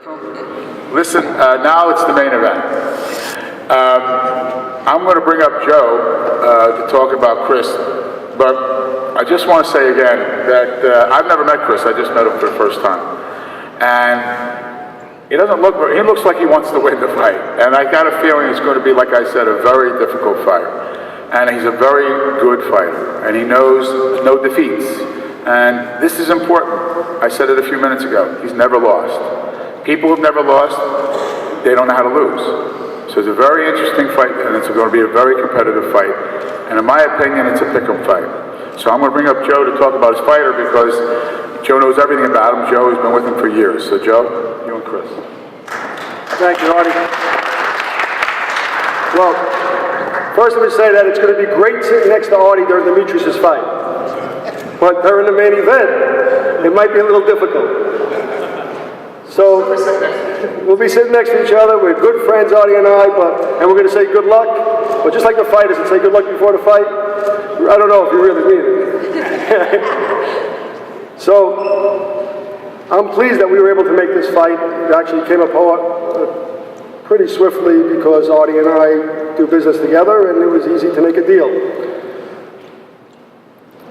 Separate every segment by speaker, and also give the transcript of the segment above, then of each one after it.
Speaker 1: Listen, now it's the main event. I'm going to bring up Joe to talk about Chris, but I just want to say again that I've never met Chris. I just met him for the first time, and he doesn't look. He looks like he wants to win the fight, and I got a feeling it's going to be, like I said, a very difficult fight. And he's a very good fighter, and he knows no defeats. And this is important. I said it a few minutes ago. He's never lost. People who've never lost, they don't know how to lose. So it's a very interesting fight, and it's going to be a very competitive fight. And in my opinion, it's a pick'em fight. So I'm going to bring up Joe to talk about his fighter because Joe knows everything about him. Joe has been with him for years. So Joe, you and Chris.
Speaker 2: Thank you, Artie. Well, first let me say that it's going to be great sitting next to Artie during Demetrius' fight. But during the main event, it might be a little difficult. So we'll be sitting next to each other. We're good friends, Artie and I, and we're going to say good luck. But just like the fighters that say good luck before the fight, I don't know if you really mean it. So I'm pleased that we were able to make this fight. It actually came apart pretty swiftly because Artie and I do business together, and it was easy to make a deal.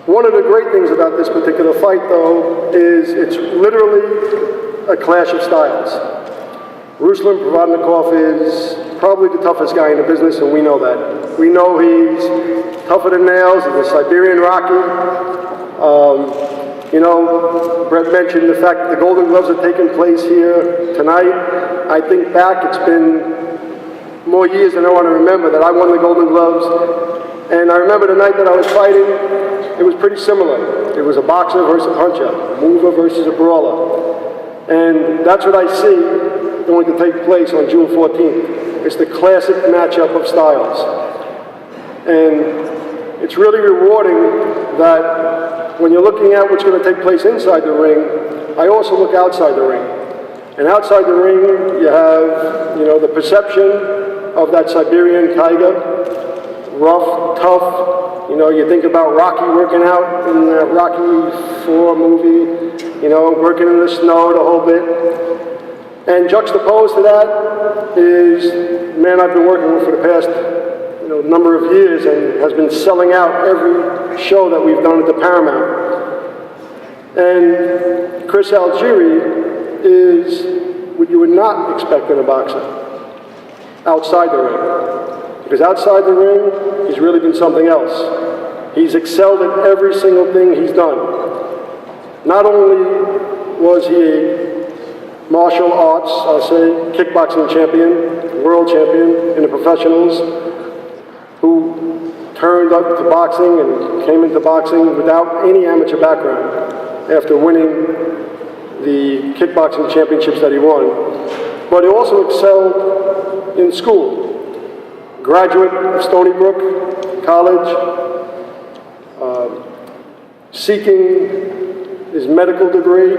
Speaker 2: One of the great things about this particular fight, though, is it's literally a clash of styles. Ruslan Provodnikov is probably the toughest guy in the business, and we know that. We know he's tougher than nails. He's a Siberian Rocky. You know, Brett mentioned the fact that the Golden Gloves are taking place here tonight. I think back, it's been more years than I want to remember that I won the Golden Gloves. And I remember the night that I was fighting, it was pretty similar. It was a boxer versus a puncher, a mover versus a brawler. And that's what I see going to take place on June 14th. It's the classic matchup of styles. And it's really rewarding that when you're looking at what's going to take place inside the ring, I also look outside the ring. And outside the ring, you have, you know, the perception of that Siberian tiger, rough, tough. You know, you think about Rocky working out in that Rocky IV movie, you know, working in the snow the whole bit. And juxtaposed to that is a man I've been working with for the past, you know, number of years and has been selling out every show that we've done at the Paramount. And Chris Algieri is what you would not expect in a boxer outside the ring. Because outside the ring, he's really been something else. He's excelled at every single thing he's done. Not only was he a martial arts, I'll say, kickboxing champion, world champion in the professionals, who turned up to boxing and came into boxing without any amateur background after winning the kickboxing championships that he won. But he also excelled in school. Graduate of Stony Brook College, seeking his medical degree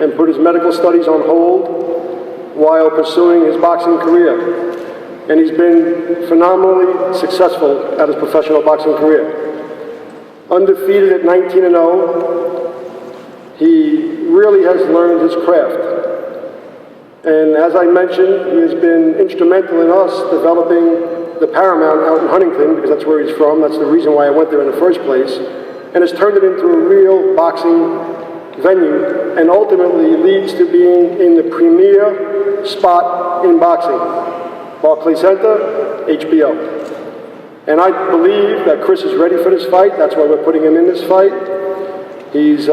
Speaker 2: and put his medical studies on hold while pursuing his boxing career. And he's been phenomenally successful at his professional boxing career. Undefeated at 19-0, he really has learned his craft. And as I mentioned, he has been instrumental in us developing the Paramount out in Huntington, because that's where he's from. That's the reason why I went there in the first place. And has turned it into a real boxing venue and ultimately leads to being in the premier spot in boxing. Barclays Center, HBO. And I believe that Chris is ready for this fight. That's why we're putting him in this fight. He's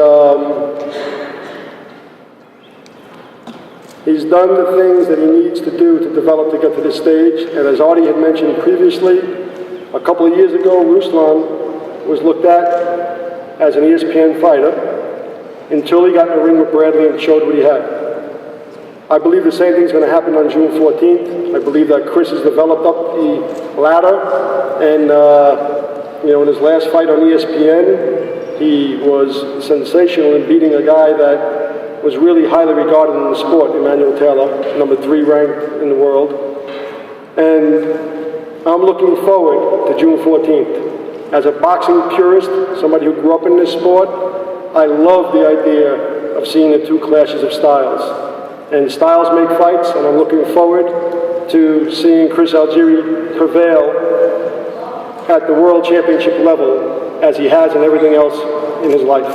Speaker 2: done the things that he needs to do to develop to get to this stage. And as Artie had mentioned previously, a couple of years ago, Ruslan was looked at as an ESPN fighter until he got in the ring with Bradley and showed what he had. I believe the same thing's going to happen on June 14th. I believe that Chris has developed up the ladder, and you know, in his last fight on ESPN, he was sensational in beating a guy that was really highly regarded in the sport, Emmanuel Taylor, number 3 ranked in the world. And I'm looking forward to June 14th. As a boxing purist, somebody who grew up in this sport, I love the idea of seeing the two clashes of styles. and styles make fights, and I'm looking forward to seeing Chris Algieri prevail at the World Championship level as he has in everything else in his life.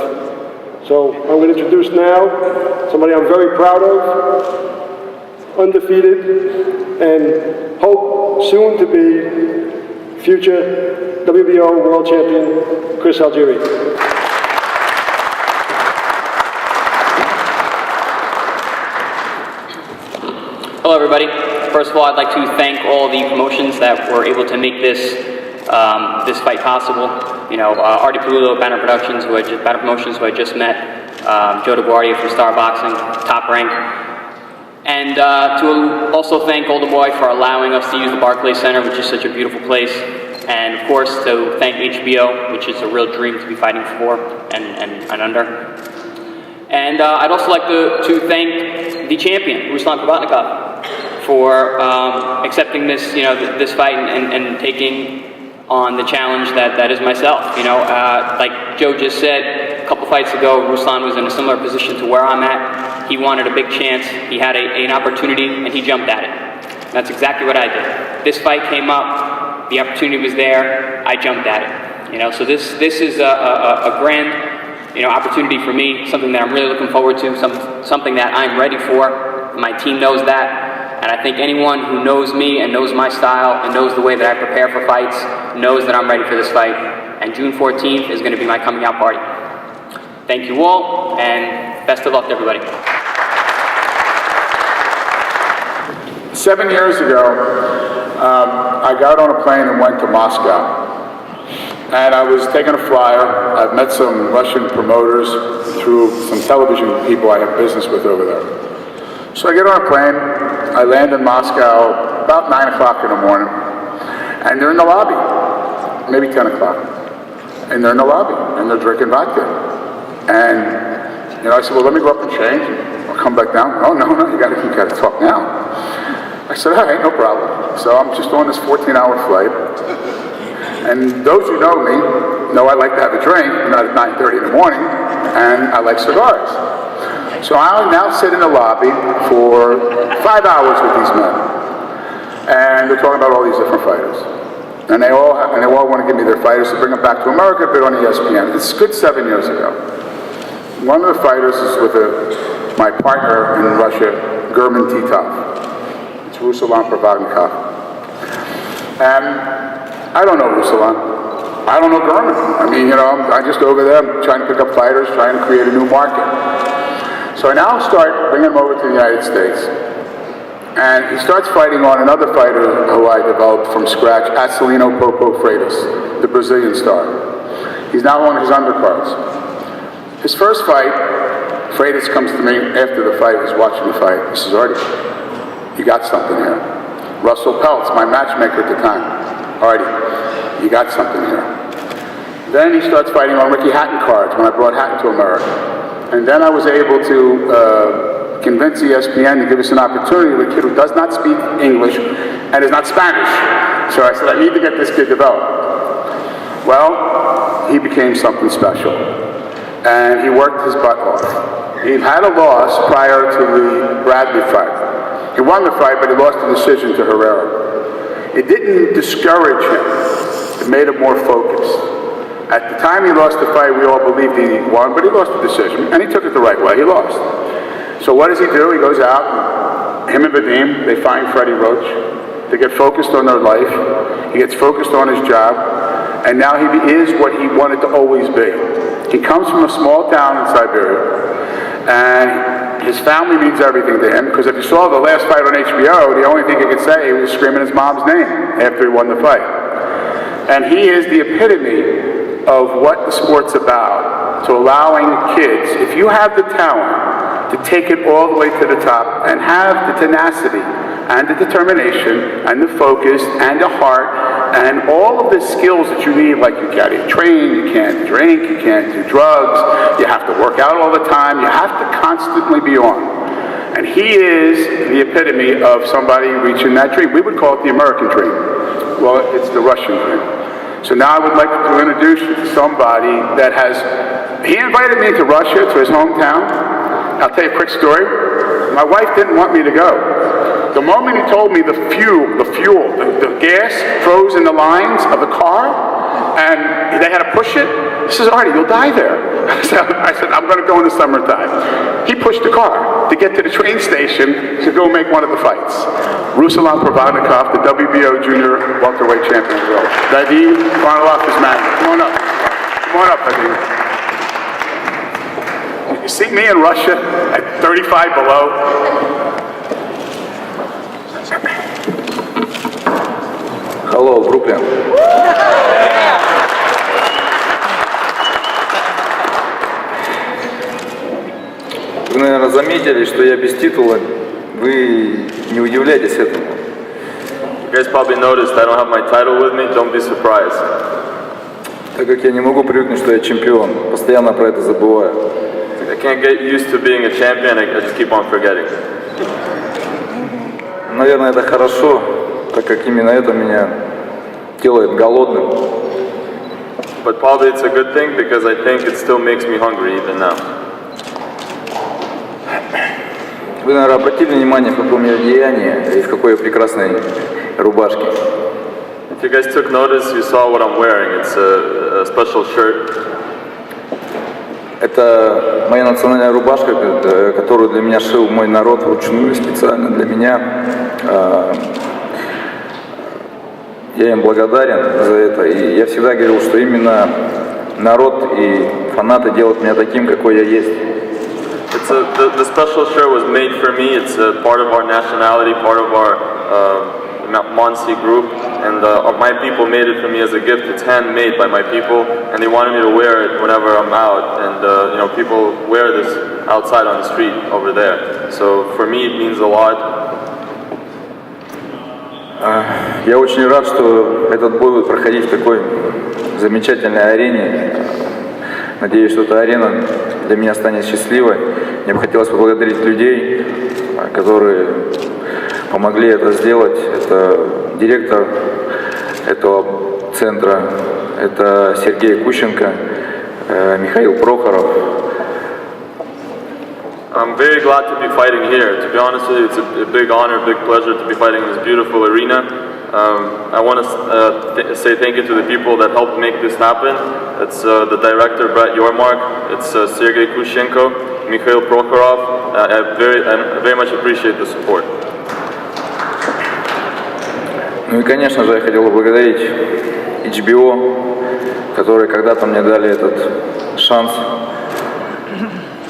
Speaker 2: So I'm going to introduce now somebody I'm very proud of, undefeated, and hope soon to be future WBO World Champion, Chris Algieri.
Speaker 3: Hello everybody. First of all, I'd like to thank all the promotions that were able to make this this fight possible. You know, Artie Perullo, Banner Promotions, who I just met, Joe DeGuardia from Star Boxing, Top Rank, and to also thank Golden Boy for allowing us to use the Barclays Center, which is such a beautiful place, and of course to thank HBO, which is a real dream to be fighting for and under. And I'd also like to thank the champion, Ruslan Provodnikov, for accepting this, this fight and taking on the challenge that is myself. You know, like Joe just said, a couple fights ago, Ruslan was in a similar position to where I'm at. He wanted a big chance. He had an opportunity, and he jumped at it. That's exactly what I did. This fight came up. The opportunity was there. I jumped at it. You know, so this is a grand, opportunity for me. Something that I'm really looking forward to. Something that I'm ready for. My team knows that. And I think anyone who knows me and knows my style and knows the way that I prepare for fights knows that I'm ready for this fight. And June 14th is going to be my coming out party. Thank you all, and best of luck to everybody.
Speaker 1: 7 years ago, I got on a plane and went to Moscow. And I was taking a flyer. I've met some Russian promoters through some television people I have business with over there. So I get on a plane, I land in Moscow about 9 o'clock in the morning, and they're in the lobby, maybe 10 o'clock, and they're in the lobby, and they're drinking vodka. And, I said, well, let me go up and change, and I'll come back down. Oh, no, you gotta talk now. I said, all right, no problem. So I'm just on this 14-hour flight, and those who know me know I like to have a drink, not at 9:30 in the morning, and I like cigars. So I now sit in the lobby for 5 hours with these men, and they're talking about all these different fighters, and they all want to give me their fighters to bring them back to America, but on ESPN. It's a good 7 years ago. One of the fighters is with my partner in Russia, German Titov. It's Ruslan Provodnikov, and I don't know Ruslan. I don't know German. I mean, I just over there, I'm trying to pick up fighters, trying to create a new market. So I now start bringing him over to the United States. And he starts fighting on another fighter who I developed from scratch, Acelino Popo Freitas, the Brazilian star. He's now on his undercards. His first fight, Freitas comes to me after the fight, he's watching the fight. He says, Artie, you got something here. Russell Peltz, my matchmaker at the time. Artie, you got something here. Then he starts fighting on Ricky Hatton cards when I brought Hatton to America. And then I was able to convince ESPN to give us an opportunity with a kid who does not speak English and is not Spanish. So I said, I need to get this kid developed. Well, he became something special. And he worked his butt off. He had a loss prior to the Bradley fight. He won the fight, but he lost the decision to Herrera. It didn't discourage him. It made him more focused. At the time he lost the fight, we all believed he won, but he lost the decision, and he took it the right way. He lost. So what does he do? He goes out, him and Vadim, they find Freddie Roach. They get focused on their life. He gets focused on his job, and now he is what he wanted to always be. He comes from a small town in Siberia, and his family means everything to him, because if you saw the last fight on HBO, the only thing he could say, he was screaming his mom's name after he won the fight. And he is the epitome of what the sport's about, to allowing kids, if you have the talent, to take it all the way to the top and have the tenacity and the determination and the focus and the heart and all of the skills that you need, like you gotta train, you can't drink, you can't do drugs, you have to work out all the time, you have to constantly be on. And he is the epitome of somebody reaching that dream. We would call it the American dream. Well, it's the Russian dream. So now I would like to introduce you to somebody that he invited me to Russia, to his hometown. I'll tell you a quick story. My wife didn't want me to go. The moment he told me the gas froze in the lines of the car, and they had to push it, he says, Artie, you'll die there. I said, I'm going to go in the summertime. He pushed the car to get to the train station to go make one of the fights. Ruslan Provodnikov, the WBO junior welterweight champion of the world. Vadim Varnalov is mad. Come on up. Come on up, Vadim. You see me in Russia at 35 below?
Speaker 4: Hello, Brooklyn. Вы, наверное, заметили, что я без титула. Вы не удивляйтесь этому.
Speaker 5: You guys probably noticed I don't have my title with me. Don't be surprised.
Speaker 4: Так как я не могу привыкнуть, что я чемпион, постоянно про это забываю.
Speaker 5: I can't get used to being a champion. I just keep on forgetting.
Speaker 4: Наверное, это хорошо, так как именно это меня делает голодным.
Speaker 5: But probably it's a good thing because I think it still makes me hungry even now.
Speaker 4: Вы, наверное, обратили внимание, в каком я одеянии и в какой я прекрасной рубашке.
Speaker 5: If you guys took notice, you saw what I'm wearing. It's a special shirt.
Speaker 4: Это моя национальная рубашка, которую для меня шил мой народ вручную, специально для меня. Я им благодарен за это. И я всегда говорил, что именно народ и фанаты делают меня таким, какой я есть.
Speaker 5: The special shirt was made for me. It's a part of our nationality, part of our Monsi group, and my people made it for me as a gift. It's handmade by my people, and they wanted me to wear it whenever I'm out. And people wear this outside on the street over there. So for me, it means a lot.
Speaker 4: Я очень рад, что этот бой будет проходить в такой замечательной арене. Надеюсь, что эта арена для меня станет счастливой. Мне бы хотелось поблагодарить людей, которые помогли это сделать. Это директор этого центра, это Сергей Кущенко, Михаил Прохоров.
Speaker 5: I'm very glad to be fighting here. To be honest with you, it's a big honor, a big pleasure to be fighting in this beautiful arena. I want to say thank you to the people that helped make this happen. It's the director, Brett Yormark. It's Sergei Kushenko, Mikhail Prokhorov. I very much appreciate the support.
Speaker 4: Ну и, конечно же, я хотел бы поблагодарить HBO, которые когда-то мне дали этот шанс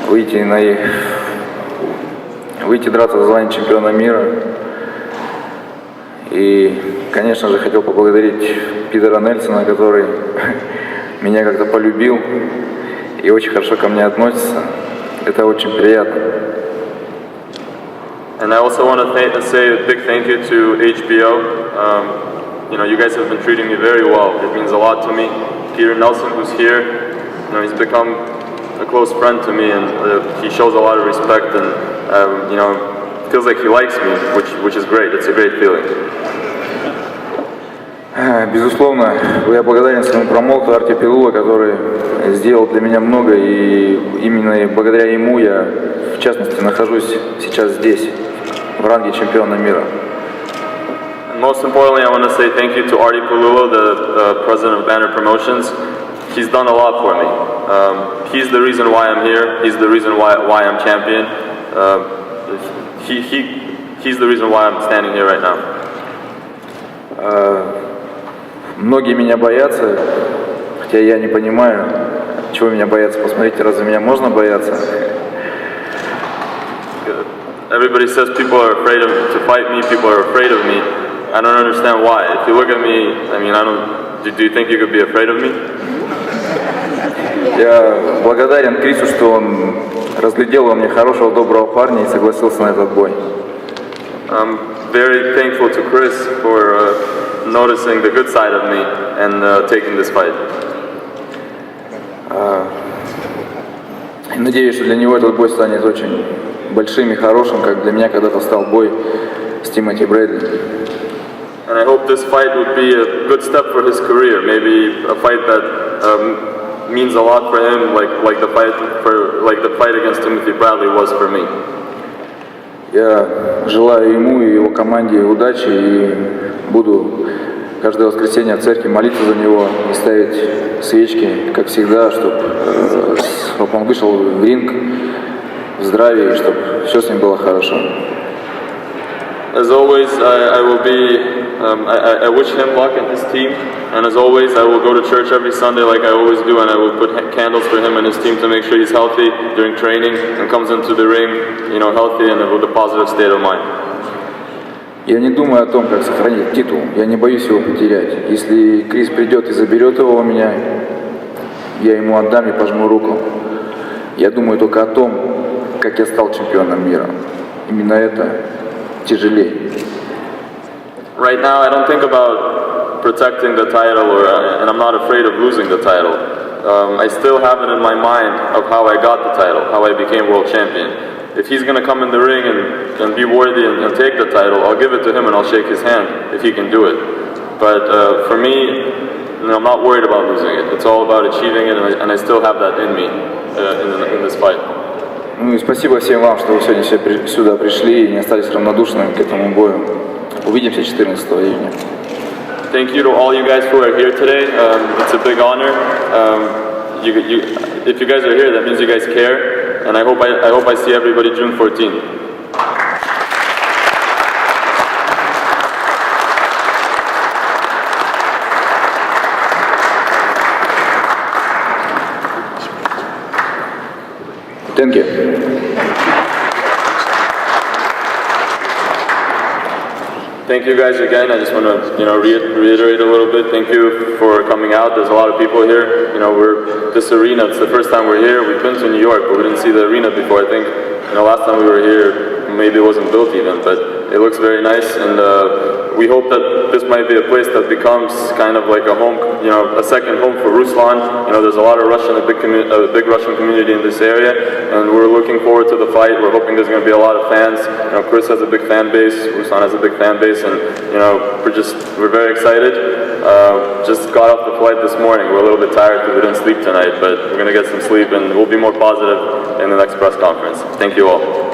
Speaker 4: выйти драться за звание чемпиона мира. И, конечно же, хотел поблагодарить Питера Нельсона, который меня как-то полюбил и очень хорошо ко мне относится. Это очень приятно.
Speaker 5: And I also want to say a big thank you to HBO. You guys have been treating me very well. It means a lot to me. Peter Nelson, who's here, he's become a close friend to me, and he shows a lot of respect, and feels like he likes me, which is great. It's a great feeling.
Speaker 4: Безусловно, я благодарен своему промоутеру Арти Пилула, который сделал для меня много, и именно благодаря ему я, в частности, нахожусь сейчас здесь, в ранге чемпиона мира.
Speaker 5: Most importantly, I want to say thank you to Artie Pulula, the president of Banner Promotions. He's done a lot for me. He's the reason why I'm here. He's the reason why I'm champion. He's the reason why I'm standing here right now.
Speaker 4: Многие меня боятся, хотя я не понимаю, чего меня боятся. Посмотрите, разве меня можно бояться?
Speaker 5: Everybody says people are afraid to fight me. People are afraid of me. I don't understand why. If you look at me, do you think you could be afraid of me?
Speaker 4: Я благодарен Крису, что он разглядел во мне хорошего, доброго парня и согласился на этот бой.
Speaker 5: I'm very thankful to Chris for noticing the good side of me and taking this fight.
Speaker 4: И надеюсь, что для него этот бой станет очень большим и хорошим, как для меня когда-то стал бой с Тимоти Брэдли.
Speaker 5: And I hope this fight would be a good step for his career. Maybe a fight that means a lot for him, like the fight against Timothy Bradley was for me.
Speaker 4: Я желаю ему и его команде удачи и буду каждое воскресенье в церкви молиться за него и ставить свечки, как всегда, чтобы он вышел в ринг в здравии, и чтобы все с ним было хорошо.
Speaker 5: As always, I will be. I wish him luck and his team. And as always, I will go to church every Sunday like I always do, and I will put candles for him and his team to make sure he's healthy during training and comes into the ring, healthy and with a positive state of mind.
Speaker 4: Я не думаю о том, как сохранить титул. Я не боюсь его потерять. Если Крис придет и заберет его у меня, я ему отдам и пожму руку. Я думаю только о том, как я стал чемпионом мира. Именно это тяжелее.
Speaker 5: Right now, I don't think about protecting the title, and I'm not afraid of losing the title. I still have it in my mind of how I got the title, how I became world champion. If he's going to come in the ring and be worthy and take the title, I'll give it to him and I'll shake his hand if he can do it. But for me, I'm not worried about losing it. It's all about achieving it, and I still have that in me in this fight.
Speaker 4: Ну и спасибо всем вам, что вы сегодня сюда пришли и не остались равнодушными к этому бою. Увидимся 14 июня.
Speaker 5: Thank you to all you guys who are here today. It's a big honor. If you guys are here, that means you guys care, and I hope I see everybody June 14th.
Speaker 4: Thank you.
Speaker 5: Thank you guys again. I just want to, reiterate a little bit. Thank you for coming out. There's a lot of people here. This arena. It's the first time we're here. We've been to New York, but we didn't see the arena before. I think, last time we were here, maybe it wasn't built even, but it looks very nice. And we hope that this might be a place that becomes kind of like a home, a second home for Ruslan. There's a lot of a big Russian community in this area, and we're looking forward to the fight. We're hoping there's going to be a lot of fans. Chris has a big fan base. Ruslan has a big fan base, and we're very excited. Just got off the flight this morning. We're a little bit tired because we didn't sleep tonight, but we're going to get some sleep, and we'll be more positive in the next press conference. Thank you all.